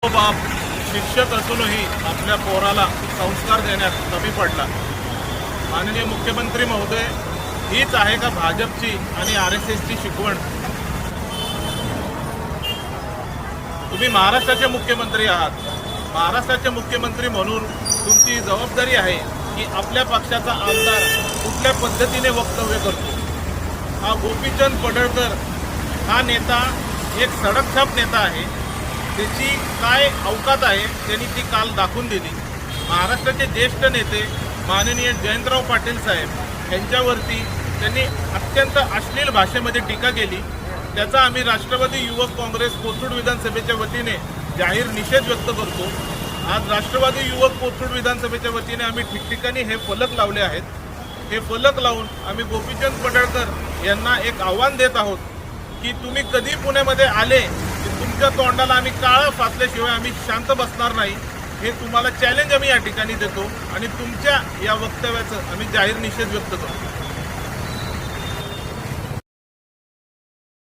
बाप शिक्षक असूनही आपल्या पोराला संस्कार देण्यात कमी पडला। माननीय मुख्यमंत्री महोदय, हीच आहे का भाजपची आणि RSSची शिकवण? तुम्ही महाराष्ट्राचे मुख्यमंत्री आहात। महाराष्ट्राचे मुख्यमंत्री म्हणून तुमची जबाबदारी आहे की आपल्या पक्षाचा आमदार कुठल्या पद्धतीने वक्तव्य करतो। हा गोपीचंद पडळकर हा नेता एक सडकछाप नेता आहे। त्याची काय अवकात आहे त्यांनी ती काल दाखवून दिली। महाराष्ट्राचे ज्येष्ठ नेते माननीय जयंतराव पाटील साहेब यांच्यावरती त्यांनी अत्यंत अश्लील भाषेमध्ये टीका केली। त्याचा आम्ही राष्ट्रवादी युवक काँग्रेस कोथरूड विधानसभेच्या वतीने जाहीर निषेध व्यक्त करतो। आज राष्ट्रवादी युवक कोथरूड विधानसभेच्या वतीने आम्ही ठिकठिकाणी हे फलक लावले आहेत। हे फलक लावून आम्ही गोपीचंद पडळकर यांना एक आव्हान देत आहोत की तुम्ही कधी पुण्यामध्ये आले की तुमच्या तोंडाला आम्ही काळं फासल्याशिवाय आम्ही शांत बसणार नाही। हे तुम्हाला चॅलेंज आम्ही या ठिकाणी देतो आणि तुमच्या या वक्तव्याचं आम्ही जाहीर निषेध व्यक्त करतो।